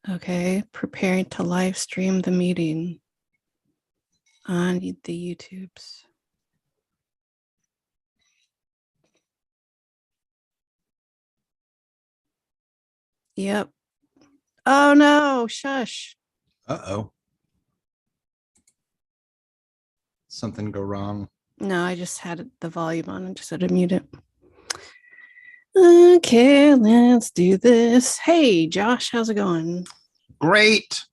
Okay, preparing to live stream the meeting on the YouTubes. Yep. Oh no, shush. Uh-oh. Something go wrong. No, I just had the volume on and just had to mute it. Okay, let's do this. Hey, Josh, how's it going? Great.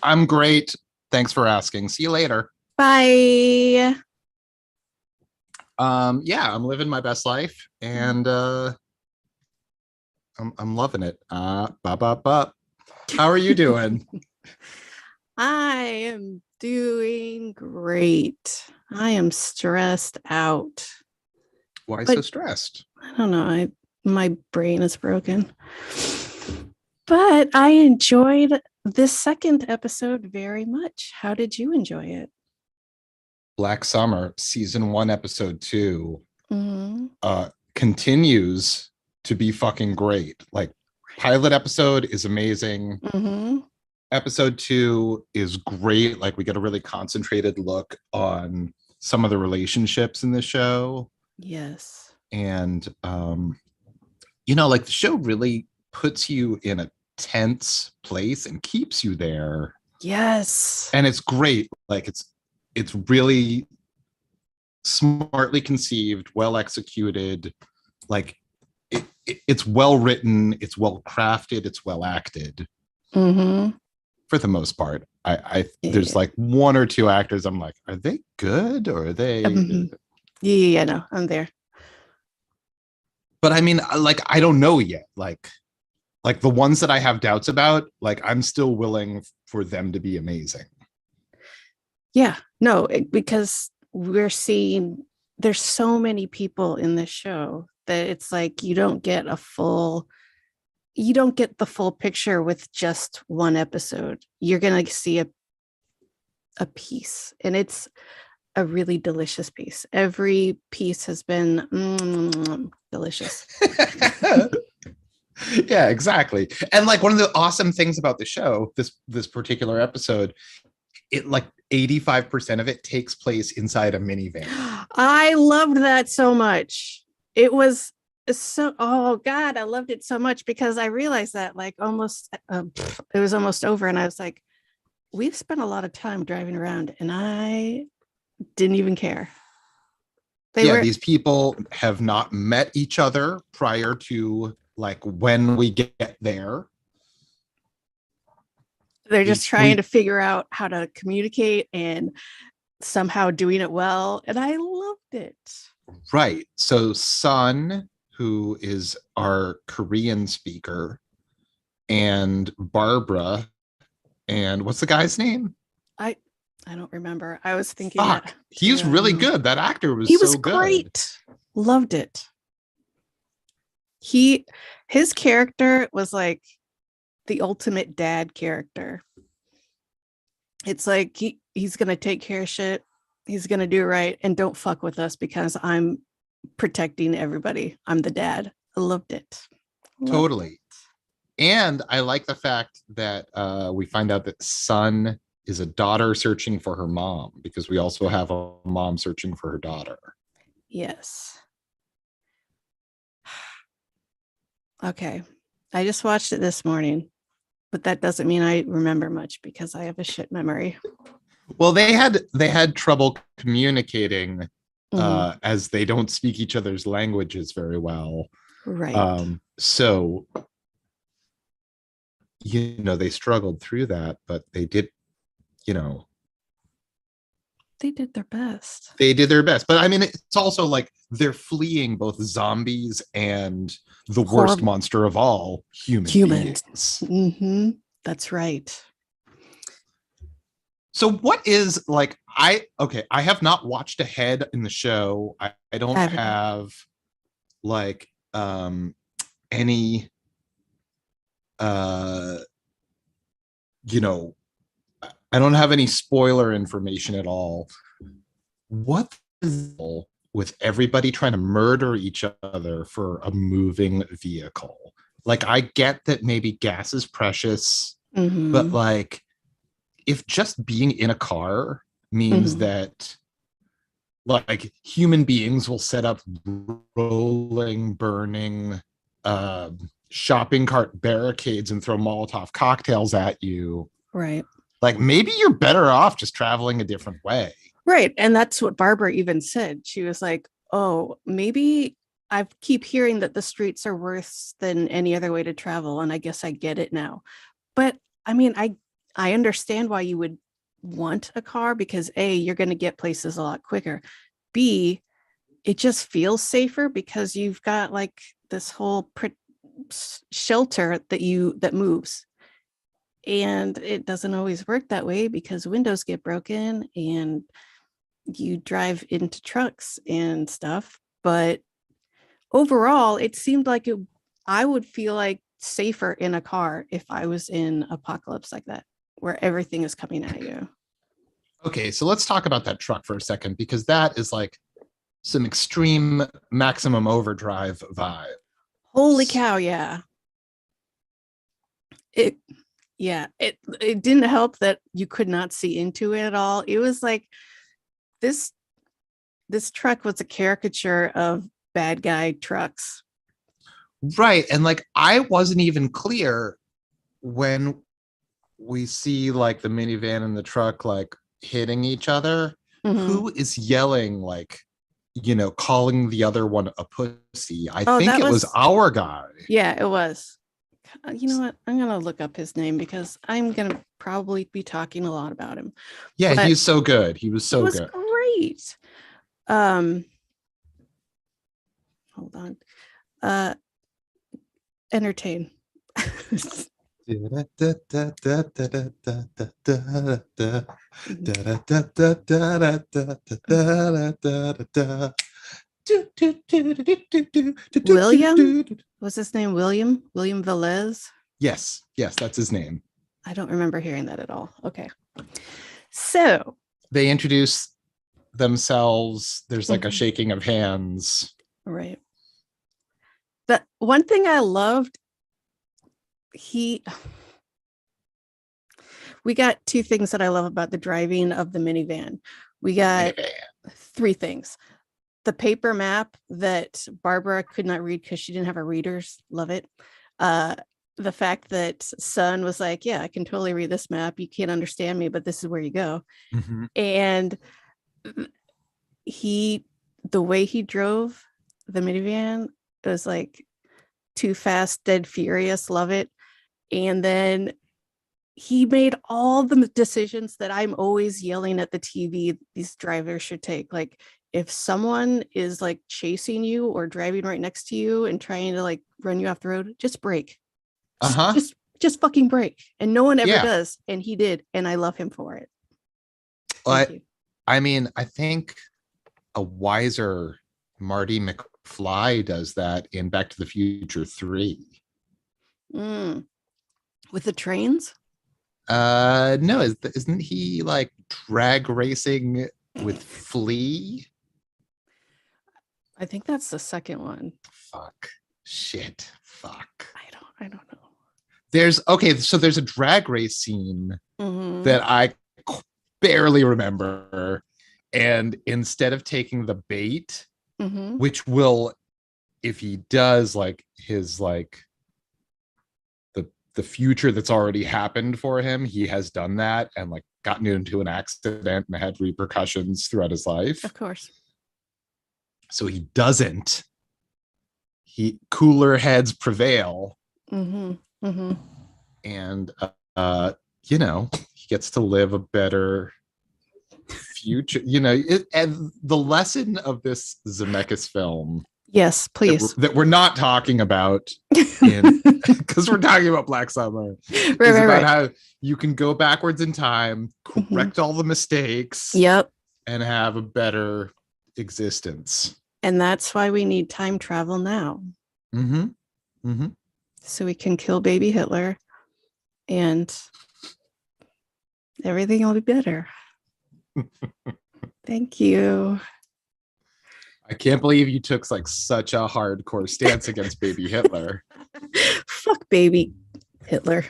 I'm great. Thanks for asking. See you later. Bye. Yeah, I'm living my best life and I'm loving it. Ba. How are you doing? I am doing great. I am stressed out. Why so stressed? I don't know. My brain is broken. But I enjoyed this second episode very much. How did you enjoy it? Black Summer, season 1, episode 2, Mm-hmm. continues to be fucking great. Like, pilot episode is amazing. Mm-hmm. Episode 2 is great. Like, we get a really concentrated look on some of the relationships in the show. Yes. And like the show really puts you in a tense place and keeps you there. Yes. And it's great. Like it's really smartly conceived, well executed. Like it's well written, it's well crafted, it's well acted. Mm-hmm. For the most part. There's like one or two actors I'm like, are they good or are they? Mm-hmm. Yeah, no, I'm there. But I mean, like, I don't know yet. Like the ones that I have doubts about, like, I'm still willing for them to be amazing. Yeah, no, because we're seeing there's so many people in this show that it's like you don't get the full picture with just one episode. You're gonna see a piece, and it's a really delicious piece. Every piece has been delicious. Yeah, exactly. And like one of the awesome things about the show, this particular episode, it like 85% of it takes place inside a minivan. I loved that so much. It was so, oh God, I loved it so much because I realized that like it was almost over. And I was like, we've spent a lot of time driving around and I didn't even care. These people have not met each other prior to like when we get there. They're just trying to figure out how to communicate and somehow doing it well. And I loved it. Right. So Sun, who is our Korean speaker, and Barbara, and what's the guy's name? I don't remember. I was thinking that he's really good. That actor was so good. Great. Loved it. His character was like the ultimate dad character. It's like he's gonna take care of shit. He's gonna do right and don't fuck with us because I'm protecting everybody. I'm the dad. I loved it. Totally. And I like the fact that we find out that Sun is a daughter searching for her mom, because we also have a mom searching for her daughter. Yes. Okay. I just watched it this morning, but that doesn't mean I remember much because I have a shit memory. Well, they had trouble communicating as they don't speak each other's languages very well. Right. So, they struggled through that, but they did, they did their best. But I mean, it's also like they're fleeing both zombies and the worst monster of all, humans. Mm-hmm. That's right. So what is like, I have not watched ahead in the show. I don't have like any I don't have any spoiler information at all. What is with everybody trying to murder each other for a moving vehicle? Like, I get that maybe gas is precious But Mhm. like, if just being in a car means Mhm. that like human beings will set up rolling, burning uh, shopping cart barricades and throw Molotov cocktails at you, Right. like maybe you're better off just traveling a different way. Right. And that's what Barbara even said. She was like, oh, maybe I keep hearing that the streets are worse than any other way to travel. And I guess I get it now. But I mean, I understand why you would want a car because A, you're going to get places a lot quicker. B, it just feels safer because you've got like this whole shelter that moves. And it doesn't always work that way because windows get broken and you drive into trucks and stuff. But overall, it seemed like I would feel like safer in a car if I was in apocalypse like that, where everything is coming at you. Okay, so let's talk about that truck for a second, because that is like some extreme maximum overdrive vibe. Holy cow, yeah. It it didn't help that you could not see into it at all. It was like this this truck was a caricature of bad guy trucks. Right. And like, I wasn't even clear when we see like the minivan and the truck like hitting each other, Mhm. who is yelling, like, calling the other one a pussy. I Oh, think that it was was, our guy. yeah, it was. You know what? I'm gonna look up his name because I'm gonna probably be talking a lot about him. Yeah, But he's so good. He was he so was good. great. Um, hold on. Uh, entertain. William, was his name William? William Velez? Yes, yes, that's his name. I don't remember hearing that at all. Okay. So, They introduce themselves. There's like a mhm, shaking of hands. right. The one thing I loved, he we got two things that I love about the driving of the minivan. We got Minivan. three things. The paper map that Barbara could not read because she didn't have her readers. Love it. Uh, the fact that Son was like, yeah, I can totally read this map. You can't understand me, but this is where you go. Mhm. And he, the way he drove the minivan was like too fast, dead furious. Love it. And then he made all the decisions that I'm always yelling at the TV these drivers should take. Like if someone is like chasing you or driving right next to you and trying to like run you off the road, just brake. Just Uh-huh. just just fucking brake. And no one ever Yeah. does. And he did. And I love him for it. Thank But you. I mean, I think a wiser Marty McFly does that in Back to the Future 3. Mm. With the trains? No, isn't he like drag racing with Flea? I think that's the second one. Fuck. Shit. Fuck. I don't know. So there's a drag race scene Mm-hmm. that I barely remember. And instead of taking the bait, Mm-hmm. which will, if he does, like his like the future that's already happened for him, he has done that and like gotten into an accident and had repercussions throughout his life. Of course. So he doesn't. He cooler heads prevail, Mm-hmm. Mm-hmm. and he gets to live a better future. And the lesson of this Zemeckis film Yes, that we're, please. that we're not talking about in because we're talking about Black Summer Right, is right, about right. how you can go backwards in time, Mm-hmm. correct all the mistakes, Yep. and have a better existence. And that's why we need time travel now. Mm-hmm. Mm-hmm. So we can kill baby Hitler and everything will be better. Thank you. I can't believe you took like such a hardcore stance against baby Hitler. Fuck baby Hitler.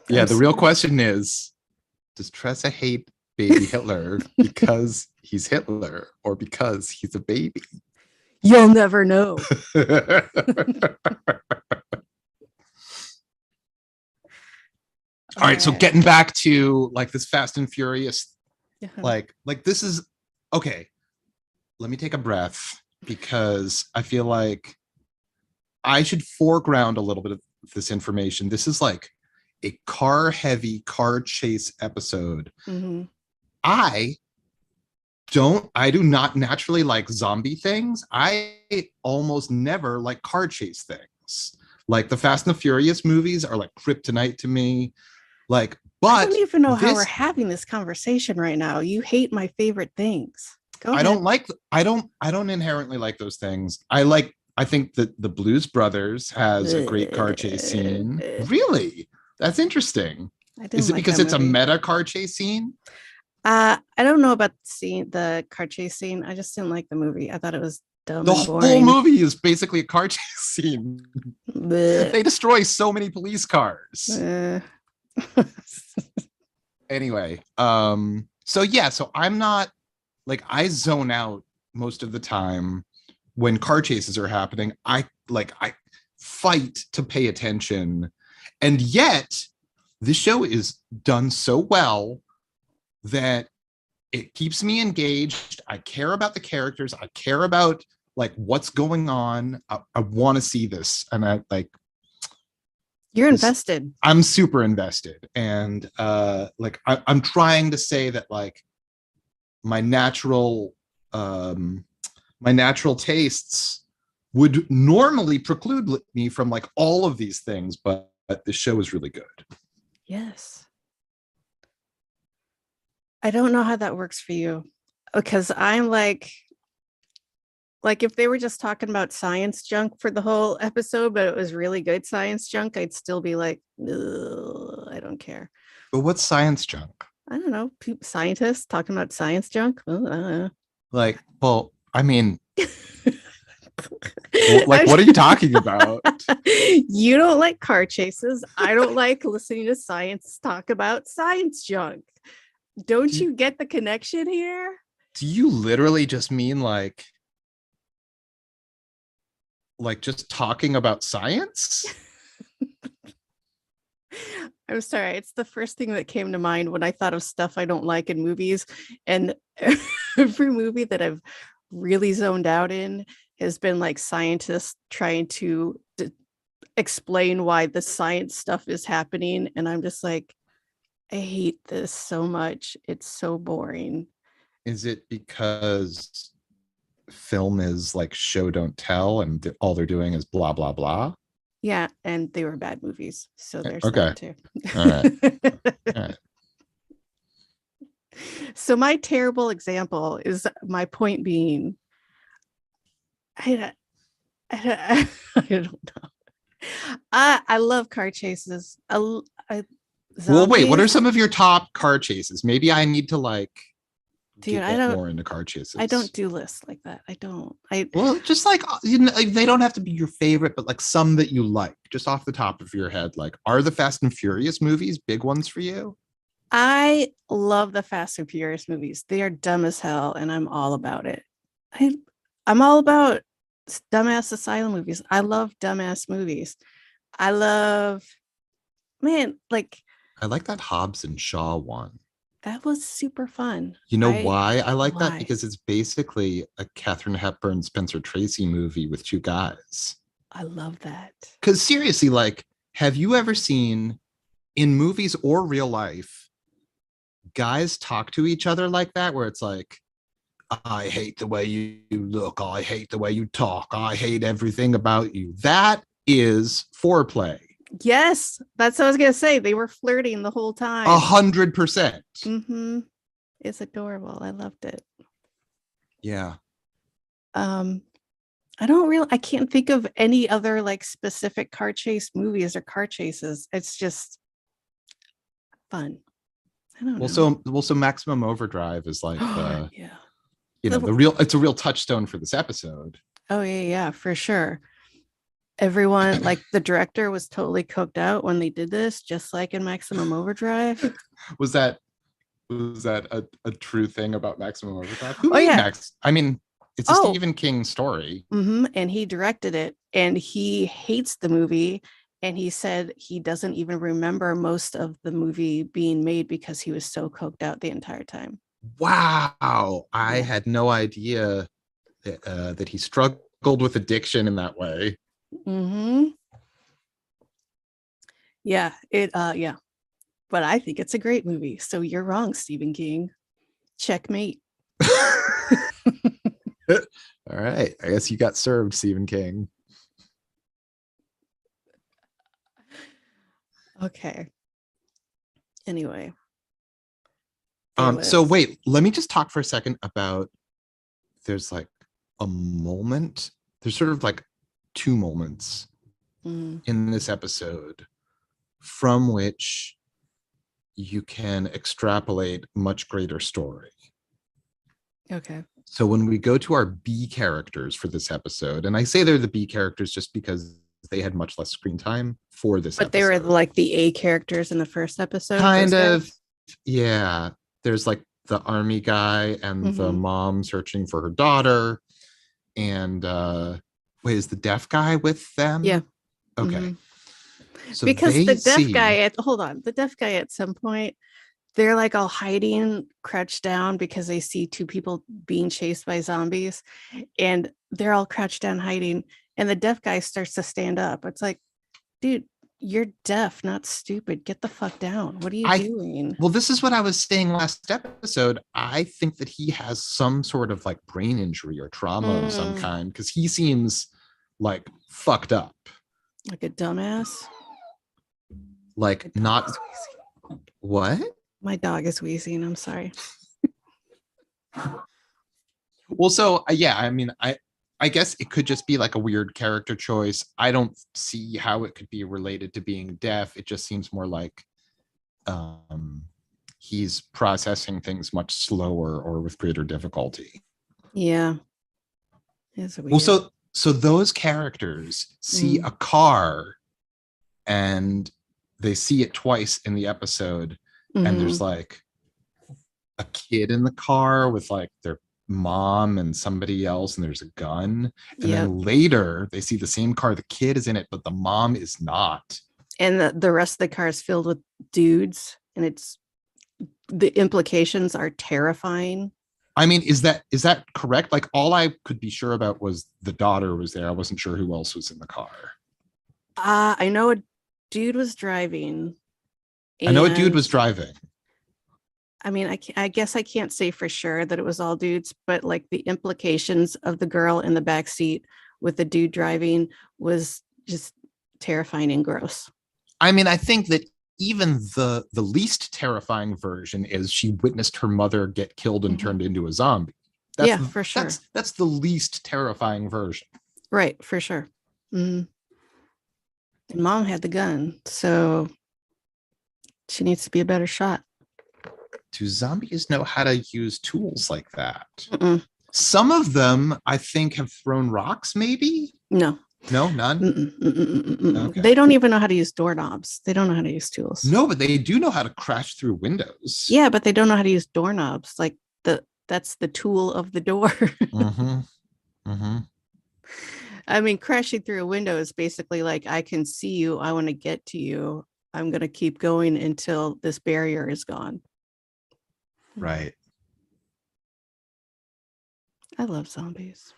Yeah, the real question is, does Tressa hate baby Hitler because he's Hitler or because he's a baby? You'll never know. All right, so getting back to like this Fast and Furious, like this is okay. Let me take a breath because I feel like I should foreground a little bit of this information. This is like a car heavy car chase episode. Mhm. I do not naturally like zombie things. I almost never like car chase things. Like the Fast and the Furious movies are like kryptonite to me. Like, but I don't even know how we're having this conversation right now. You hate my favorite things. Go ahead. I don't inherently like those things. I think that the Blues Brothers has a great car chase scene. Really? That's interesting. Is it because it's a meta car chase scene? I don't know about the car chase scene. I just didn't like the movie. I thought it was dumb. The whole movie is basically a car chase scene. They destroy so many police cars. Anyway, so I'm not like, I zone out most of the time when car chases are happening. I fight to pay attention, and yet this show is done so well that it keeps me engaged. I care about the characters. I care about like what's going on. I want to see this, and you're invested. I'm super invested, and I'm trying to say that like my natural tastes would normally preclude me from like all of these things, but the show is really good. Yes. I don't know how that works for you, because I'm like if they were just talking about science junk for the whole episode, but it was really good science junk, I'd still be like, I don't care. But what's science junk? I don't know. Scientists talking about science junk. Like, well, I mean, like, what are you talking about? You don't like car chases. I don't like listening to science talk about science junk. Don't you get the connection here? Do you literally just mean like just talking about science? I'm sorry. It's the first thing that came to mind when I thought of stuff I don't like in movies. And every movie that I've really zoned out in has been like scientists trying to explain why the science stuff is happening. And I'm just like, I hate this so much. It's so boring. Is it because film is like show don't tell and all they're doing is blah blah blah? Yeah, and they were bad movies, so there's that too. All right. So my terrible example is my point being, I don't know. I love car chases. Well, wait, what are some of your top car chases? Maybe I need to like get more into car chases. I don't do lists like that. Well, just like, you know, they don't have to be your favorite, but like some that you like, just off the top of your head. Like, are the Fast and Furious movies big ones for you? I love the Fast and Furious movies. They are dumb as hell, and I'm all about it. I'm all about dumbass asylum movies. I love dumbass movies. I like that Hobbs and Shaw one. That was super fun. You know why I like that? Because it's basically a Katharine Hepburn, Spencer Tracy movie with two guys. I love that. Because seriously, like, have you ever seen in movies or real life guys talk to each other like that, where it's like, I hate the way you look, I hate the way you talk, I hate everything about you? That is foreplay. Yes, that's what I was gonna say. They were flirting the whole time. 100%. Mm-hmm. It's adorable. I loved it. Yeah. I can't think of any other like specific car chase movies or car chases. It's just fun. I don't know. So Maximum Overdrive is like yeah. You know, it's a real touchstone for this episode. Oh yeah, for sure. everyone, like the director was totally coked out when they did this, just like in Maximum Overdrive. Was that a true thing about Maximum Overdrive? Who Oh made yeah. Max? I mean, it's a Oh, Stephen King story. and he directed it, and he hates the movie. And he said he doesn't even remember most of the movie being made because he was so coked out the entire time. Wow, I Yeah. had no idea that he struggled with addiction in that way. Mm-hmm. Yeah. Yeah. But I think it's a great movie. So you're wrong, Stephen King. Checkmate. All right, I guess you got served, Stephen King. Okay. Anyway, So wait, let me just talk for a second about there's like a moment. There's sort of like two moments in this episode from which you can extrapolate much greater story. Okay. So when we go to our B characters for this episode, and I say they're the B characters just because they had much less screen time for this But they episode. were like the A characters in the first episode. Kind of, yeah. There's like the army guy and the Mm-hmm. mom searching for her daughter. And wait, is the deaf guy with them? Yeah. Okay. Mm-hmm. So Because they the deaf see guy at hold on, the deaf guy at some point, they're like all hiding, crouched down because they see two people being chased by zombies, and they're all crouched down hiding. And the deaf guy starts to stand up. It's like, dude, you're deaf, not stupid. Get the fuck down. What are you doing? well, this is what I was saying last episode. I think that he has some sort of like brain injury or trauma of some kind because he seems like fucked up. Like a dumbass. Like not what? My dog is wheezing. I'm sorry. Well, so yeah, I mean, I guess it could just be like a weird character choice. I don't see how it could be related to being deaf. It just seems more like he's processing things much slower or with greater difficulty. Yeah. It's weird. Well, so those characters see a car and they see it twice in the episode, and there's like a kid in the car with like their mom and somebody else, and there's a gun. And then later they see the same car, the kid is in it, but the mom is not. And the rest of the car is filled with dudes, and it's the implications are terrifying. I mean, is that correct? Like all I could be sure about was the daughter was there. I wasn't sure who else was in the car. I know a dude was driving. I know a dude was driving. I mean, I guess I can't say for sure that it was all dudes, but like the implications of the girl in the back seat with the dude driving was just terrifying and gross. I mean, I think that even the least terrifying version is she witnessed her mother get killed and turned into a zombie. That's for sure. That's the least terrifying version. Right, for sure. And mom had the gun, so she needs to be a better shot. Do zombies know how to use tools like that? Some of them, I think, have thrown rocks, maybe? No, none. Okay. They don't even know how to use doorknobs. They don't know how to use tools. No, but they do know how to crash through windows. Yeah, but they don't know how to use doorknobs. Like that's the tool of the door. I mean, crashing through a window is basically like, I can see you, I want to get to you, I'm going to keep going until this barrier is gone. Right. I love zombies.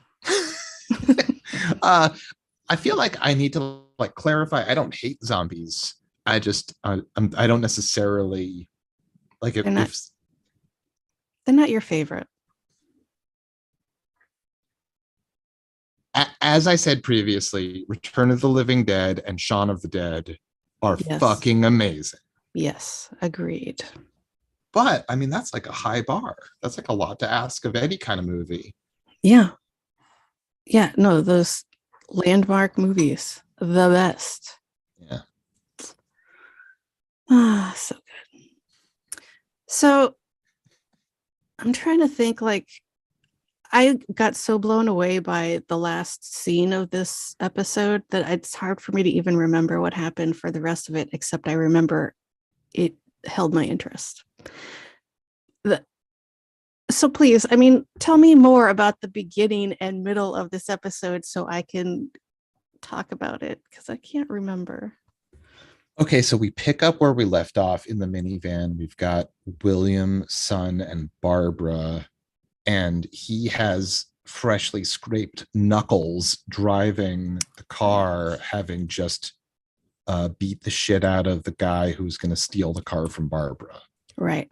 I feel like I need to like clarify. I don't hate zombies. I just I don't necessarily like if they're not your favorite. As I said previously, Return of the Living Dead and Shaun of the Dead are fucking amazing. Yes, agreed. But I mean, that's like a high bar. That's like a lot to ask of any kind of movie. Yeah. Yeah, no, those landmark movies, the best. Yeah. Ah, so good. So I'm trying to think, like, I got so blown away by the last scene of this episode that it's hard for me to even remember what happened for the rest of it, except I remember it held my interest. The, so please, I mean, tell me more about the beginning and middle of this episode so I can talk about it, because I can't remember. Okay, so we pick up where we left off in the minivan. We've got William, Son, and Barbara, and he has freshly scraped knuckles driving the car, having just beat the shit out of the guy who's going to steal the car from Barbara. Right.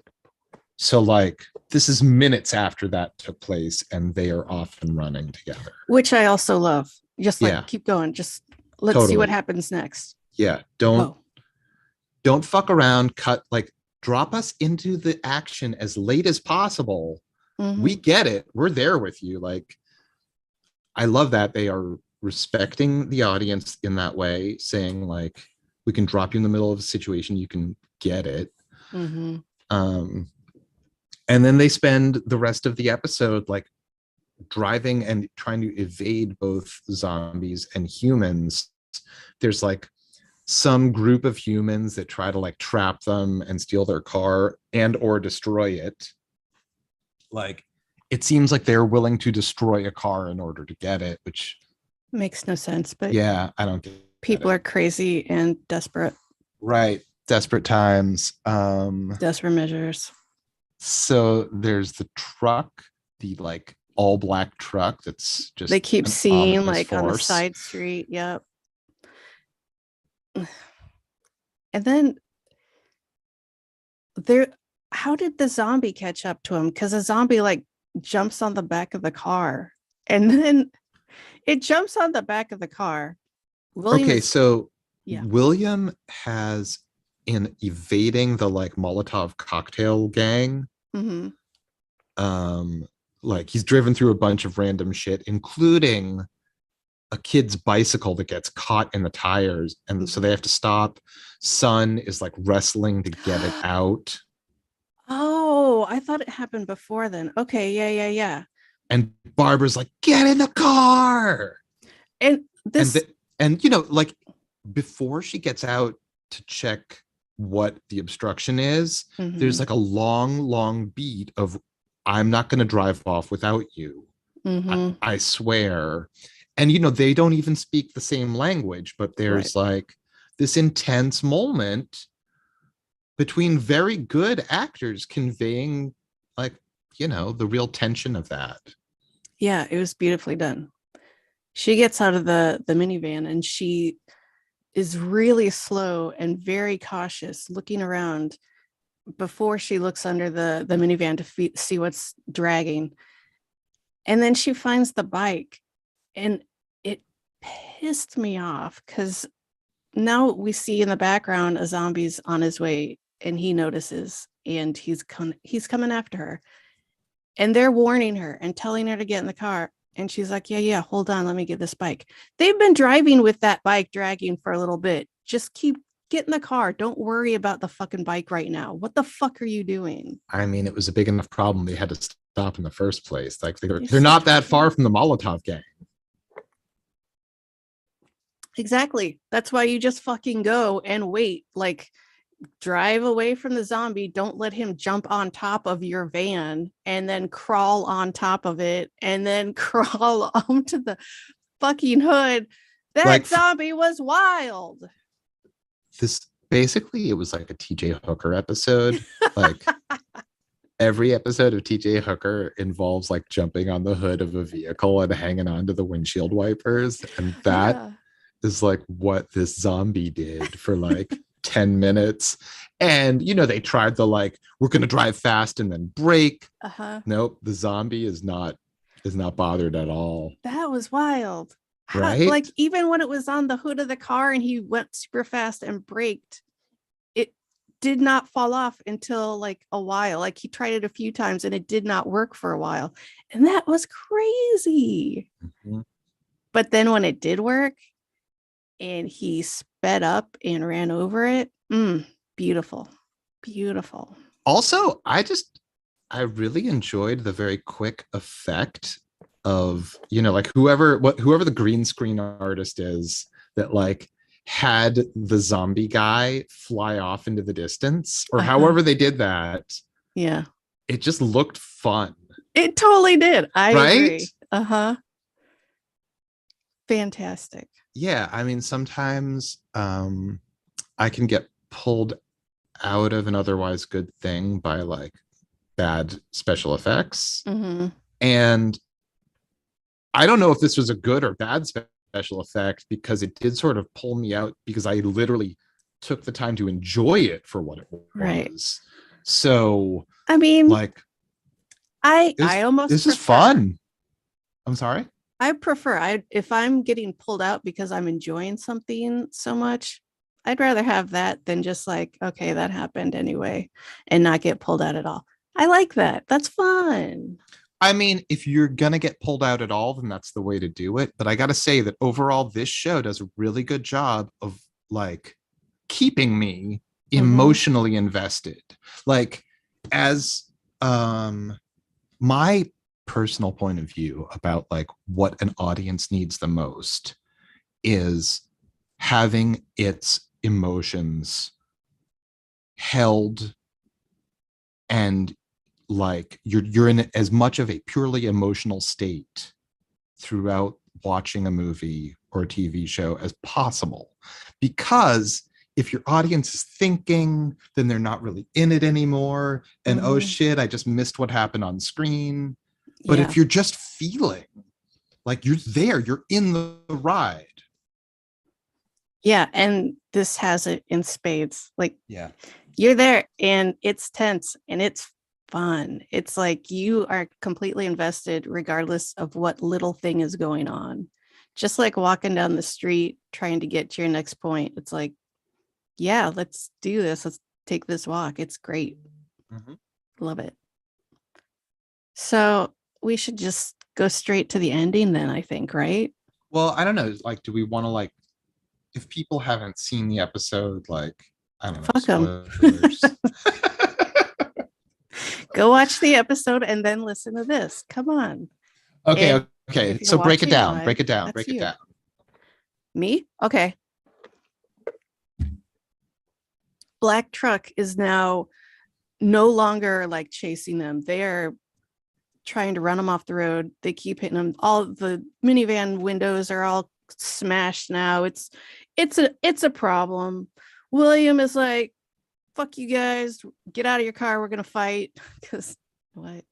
So, like, this is minutes after that took place, and they are off and running together. Which I also love. Just like, Yeah. keep going. Just let's see what happens next. Yeah. Don't fuck around. Drop us into the action as late as possible. Mhm. We get it. We're there with you. Like, I love that they are respecting the audience in that way, saying like, we can drop you in the middle of a situation, you can get it. Mhm. And then they spend the rest of the episode like driving and trying to evade both zombies and humans. There's like some group of humans that try to like trap them and steal their car and or destroy it. Like, it seems like they're willing to destroy a car in order to get it, which makes no sense, but yeah, I don't get people it. are crazy and desperate. Right. Desperate times. Desperate measures. So there's the truck, the like all black truck that's just they keep seeing like force on the side street. Yep. And then how did the zombie catch up to him? Because a zombie like jumps on the back of the car, and then it jumps on the back of the car. William has, in evading the like Molotov cocktail gang, mm-hmm. Like he's driven through a bunch of random shit, including a kid's bicycle that gets caught in the tires, and mm-hmm. so they have to stop. Son is like wrestling to get it out. Oh, I thought it happened before then. Okay, yeah. And Barbara's like, get in the car. And this and you know, like before she gets out to check what the obstruction is, mm-hmm. there's like a long beat of, I'm not going to drive off without you. Mm-hmm. I swear. And, you know, they don't even speak the same language, but there's like this intense moment between very good actors conveying like, you know, the real tension of that. Yeah, it was beautifully done. She gets out of the minivan and she is really slow and very cautious, looking around before she looks under the minivan to see what's dragging. And then she finds the bike, and it pissed me off because now we see in the background a zombie's on his way, and he notices, and he's coming after her, and they're warning her and telling her to get in the car. And she's like, yeah, hold on, let me get this bike. They've been driving with that bike dragging for a little bit. Just get in the car. Don't worry about the fucking bike right now. What the fuck are you doing? I mean, it was a big enough problem they had to stop in the first place. Like they're not that far from the Molotov gang. Exactly. That's why you just fucking go and wait. Like, drive away from the zombie. Don't let him jump on top of your van and then crawl on top of it and then crawl onto the fucking hood. That zombie was wild. This basically, it was like a TJ Hooker episode. Like every episode of TJ Hooker involves like jumping on the hood of a vehicle and hanging onto the windshield wipers. And that is like what this zombie did for like 10 minutes. And you know, they tried the like, we're gonna drive fast and then brake. Nope, the zombie is not bothered at all. That was wild. Right? Like, even when it was on the hood of the car and he went super fast and braked, it did not fall off until like a while. Like, he tried it a few times and it did not work for a while, and that was crazy. Mm-hmm. But then when it did work and he sped up and ran over it, beautiful. Also, I really enjoyed the very quick effect of, you know, like whoever the green screen artist is that like had the zombie guy fly off into the distance, or Uh-huh. however they did that. Yeah. It just looked fun, It totally did. I right? agree. Uh-huh. Fantastic. Yeah, I mean, sometimes I can get pulled out of an otherwise good thing by like bad special effects. Hmm. And I don't know if this was a good or bad special effect, because it did sort of pull me out because I literally took the time to enjoy it for what it Right. was. So I mean, like I almost it's just prefer. fun. I'm sorry. I if I'm getting pulled out because I'm enjoying something so much, I'd rather have that than just like, okay, that happened anyway and not get pulled out at all. I like that. That's fun. I mean, if you're gonna get pulled out at all, then that's the way to do it. But I gotta say that overall, this show does a really good job of like keeping me Hmm. emotionally invested. Like, as my personal point of view about like what an audience needs the most is having its emotions held, and like you're in as much of a purely emotional state throughout watching a movie or a TV show as possible. Because if your audience is thinking, then they're not really in it anymore. And oh Hmm. shit, I just missed what happened on screen. But Yeah. if you're just feeling like you're there, you're in the ride. Yeah. And this has it in spades. Like Yeah. you're there and it's tense and it's fun. It's like you are completely invested regardless of what little thing is going on. Just like walking down the street trying to get to your next point. It's like, yeah, let's do this. Let's take this walk. It's great. Mhm. Love it. So we should just go straight to the ending then, I think, right? Well, I don't know. Like, do we want to like, if people haven't seen the episode, like, I don't know, Fuck them. spoilers. Go watch the episode and then listen to this. Come on. Okay, And okay. if you're So break it watching down, live, break it down, that's break it you. down. Me? Okay. Black truck is now no longer like chasing them. They are trying to run them off the road. They keep hitting them. All the minivan windows are all smashed now. It's a problem. William is like, fuck you guys, get out of your car, we're gonna fight. Because what?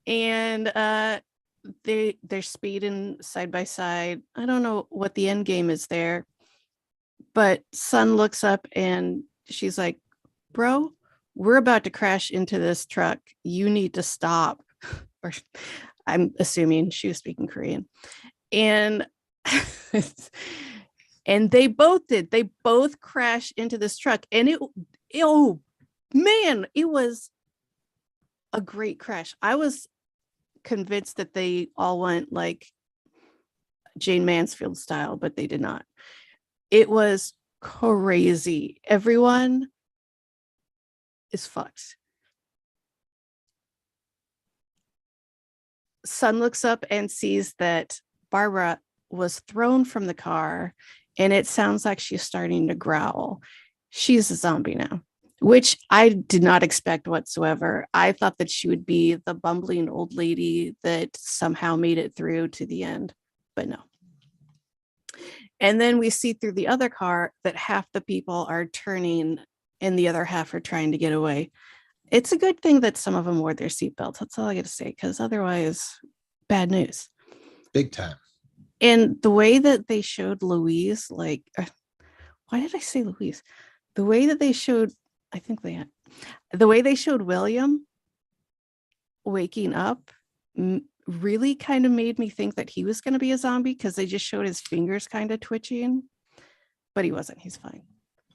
And they're speeding side by side. I don't know what the end game is there, but Sun looks up and she's like, bro, we're about to crash into this truck. You need to stop. Or I'm assuming she was speaking Korean. And and they both did. They both crashed into this truck. And oh man, it was a great crash. I was convinced that they all went like Jane Mansfield style, but they did not. It was crazy. Everyone is fucked. Sun looks up and sees that Barbara was thrown from the car, and it sounds like she's starting to growl. She's a zombie now, which I did not expect whatsoever. I thought that she would be the bumbling old lady that somehow made it through to the end, but no. And then we see through the other car that half the people are turning and the other half are trying to get away. It's a good thing that some of them wore their seatbelts. That's all I got to say, because otherwise, bad news. Big time. And the way that they showed Louise, like, why did I say Louise? The way that they showed, I think they had, the way they showed William waking up really kind of made me think that he was going to be a zombie because they just showed his fingers kind of twitching, but he wasn't. He's fine.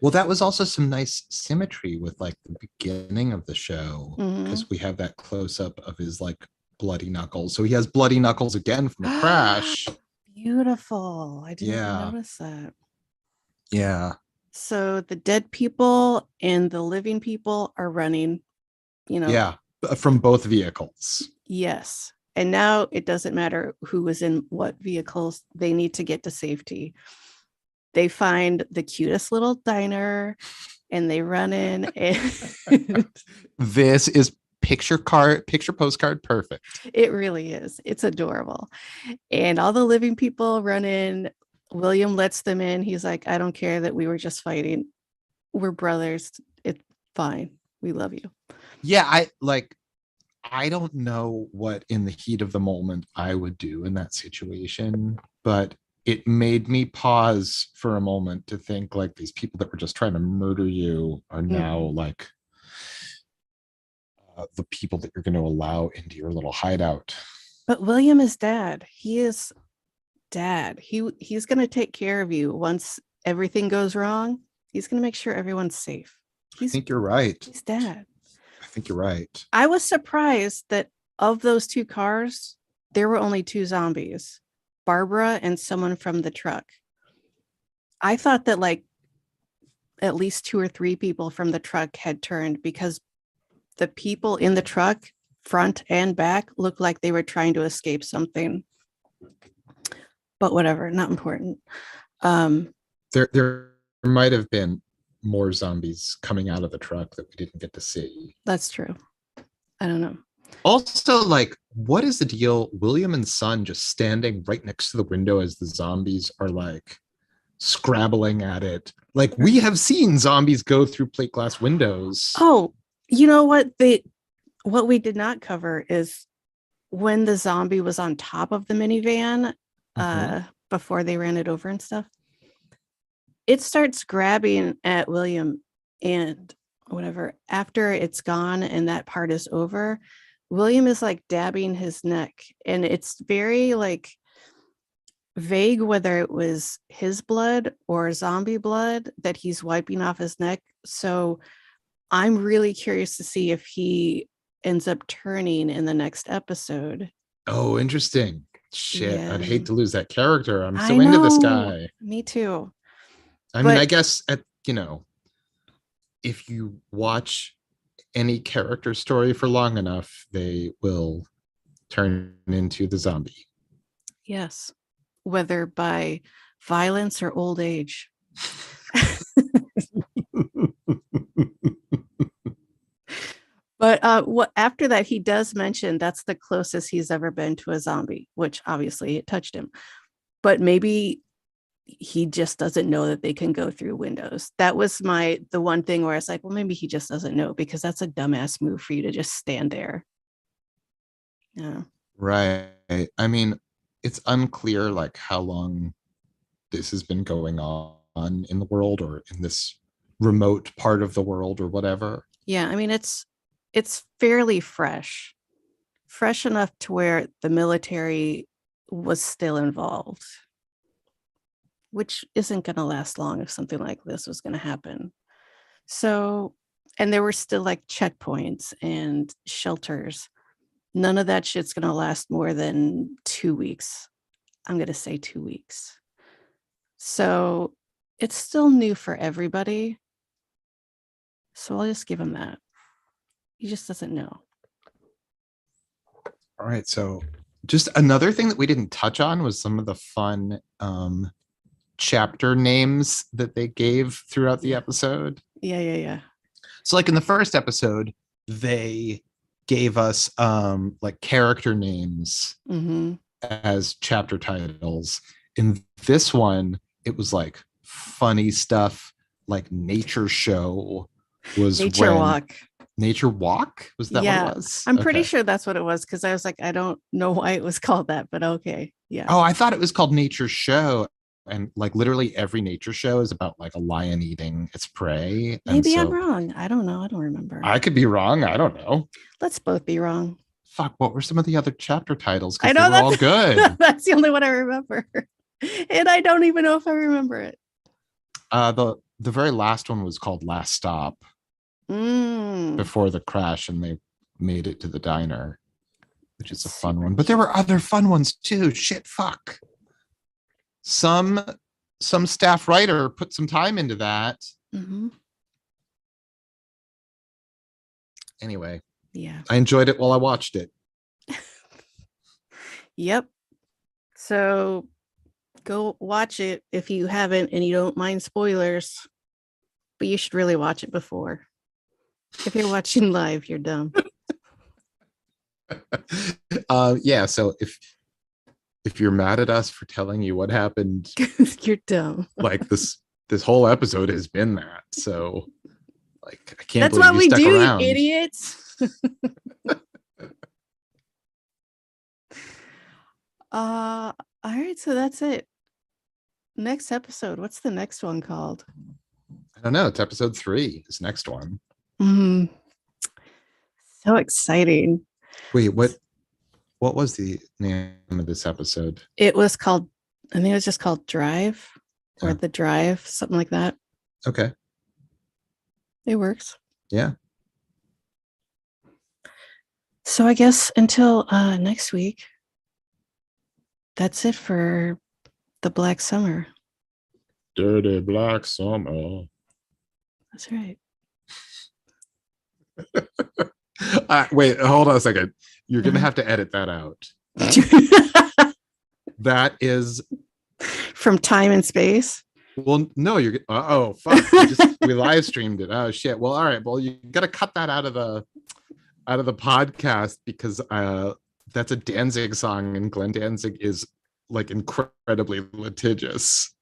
Well, that was also some nice symmetry with like the beginning of the show, Mm-hmm. because we have that close up of his like bloody knuckles. So he has bloody knuckles again from the crash. Beautiful. I didn't even Yeah. notice that. Yeah. So the dead people and the living people are running, you know. Yeah. From both vehicles. Yes. And now it doesn't matter who was in what vehicles, they need to get to safety. They find the cutest little diner and they run in and This is picture postcard perfect. it really is. It's adorable. And all the living people run in. William lets them in. He's like, I don't care that we were just fighting. We're brothers. It's fine. We love you. Yeah, I don't know what in the heat of the moment I would do in that situation, but it made me pause for a moment to think like these people that were just trying to murder you are now like the people that you're going to allow into your little hideout. But William is dad. He is dad. He's going to take care of you once everything goes wrong. He's going to make sure everyone's safe. I think you're right. He's dad. I think you're right. I was surprised that of those two cars, there were only two zombies, Barbara and someone from the truck. I thought that like at least 2 or 3 people from the truck had turned because the people in the truck, front and back, looked like they were trying to escape something. But whatever, not important. There might have been more zombies coming out of the truck that we didn't get to see. That's true. I don't know. Also, like, what is the deal? William and Son just standing right next to the window as the zombies are like scrabbling at it. Like, we have seen zombies go through plate glass windows. Oh, you know what? What we did not cover is when the zombie was on top of the minivan before they ran it over and stuff. It starts grabbing at William and whatever. After it's gone and that part is over, William is like dabbing his neck. And it's very like vague whether it was his blood or zombie blood that he's wiping off his neck. So I'm really curious to see if he ends up turning in the next episode. Oh, interesting. Shit, Yeah. I'd hate to lose that character. I'm so into this guy. Me too. I mean, I guess if you watch any character story for long enough, they will turn into the zombie. Yes. Whether by violence or old age. But what after that, he does mention that's the closest he's ever been to a zombie, which obviously it touched him. But maybe he just doesn't know that they can go through windows. That was the one thing where I was like, well, maybe he just doesn't know, because that's a dumbass move for you to just stand there. Yeah. Right. I mean, it's unclear like how long this has been going on in the world or in this remote part of the world or whatever. Yeah, I mean, it's fairly fresh enough to where the military was still involved, which isn't going to last long if something like this was going to happen. So, and there were still like checkpoints and shelters. None of that shit's going to last more than 2 weeks. I'm going to say 2 weeks. So it's still new for everybody. So I'll just give him that. He just doesn't know. All right. So just another thing that we didn't touch on was some of the fun chapter names that they gave throughout the episode. Yeah. So like in the first episode, they gave us like character names as chapter titles. In this one, it was like funny stuff like Nature Show was Nature Walk. Nature Walk? Was that what it was? I'm pretty sure that's what it was, because I was like, I don't know why it was called that, but okay. Yeah. Oh, I thought it was called Nature Show. And like literally every nature show is about like a lion eating its prey. Maybe I'm wrong. I don't know. I don't remember. I could be wrong. I don't know. Let's both be wrong. Fuck, what were some of the other chapter titles? I know they were all good. That's the only one I remember. And I don't even know if I remember it. The very last one was called Last Stop. Before the crash, and they made it to the diner, which is a fun one. But there were other fun ones too. Shit, fuck. Some staff writer put some time into that. Anyway, yeah, I enjoyed it while I watched it. Yep. So go watch it if you haven't and you don't mind spoilers. But you should really watch it before. If you're watching live, you're dumb. Yeah, so if you're mad at us for telling you what happened, You're dumb. like this whole episode has been that. So like I can't That's believe what you we stuck do, around. you idiots. All right, so that's it. Next episode. What's the next one called? I don't know. It's episode 3, this next one. Mm, so exciting. Wait, what was the name of this episode? It was called, I think it was just called Drive or Yeah. The Drive, something like that. Okay. It works. Yeah. So I guess until next week, that's it for the Black Summer. Dirty Black Summer. That's right. Wait, hold on a second. You're gonna have to edit that out. That is From Time and Space. well, no, you're oh fuck. We live streamed it. Oh shit. Well, all right. Well, you gotta cut that out of the podcast because that's a Danzig song, and Glenn Danzig is like incredibly litigious.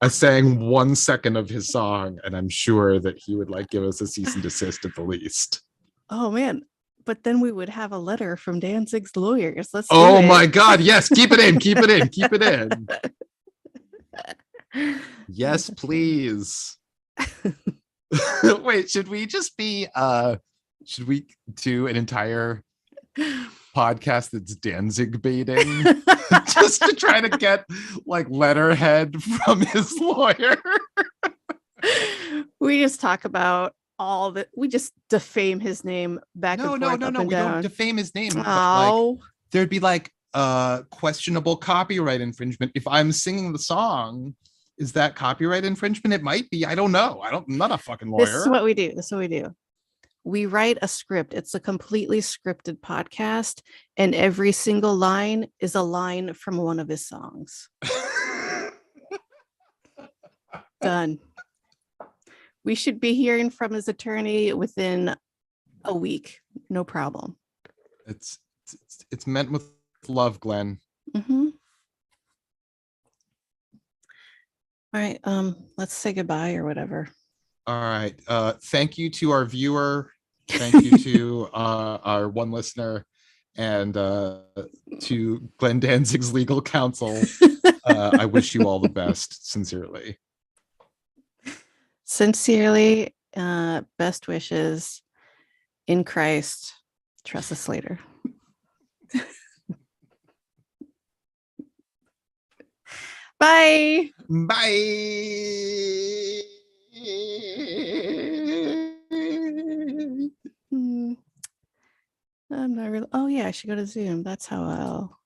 I sang 1 second of his song, and I'm sure that he would like give us a cease and desist at the least. Oh man. But then we would have a letter from Danzig's lawyers. Let's do Oh it. my god, yes, keep it in, keep it in, keep it in. Yes, please. Wait, should we do an entire podcast that's Danzig baiting just to try to get like letterhead from his lawyer? We just talk about all that. We just defame his name back and forth. No, up and we down. don't defame his name. But, Oh, like, there'd be like questionable copyright infringement if I'm singing the song. Is that copyright infringement? It might be. I don't know. I'm not a fucking lawyer. this is what we do. This is what we do. We write a script. It's a completely scripted podcast, and every single line is a line from one of his songs. Done. We should be hearing from his attorney within a week. No problem. It's meant with love, Glenn. Mm-hmm. All right. Let's say goodbye or whatever. All right. Thank you to our viewer. Thank you to our one listener, and to Glenn Danzig's legal counsel. I wish you all the best, sincerely. Sincerely, best wishes in Christ, Tressa Slater. Bye. Bye. I'm not really. Oh yeah, I should go to Zoom. That's how I'll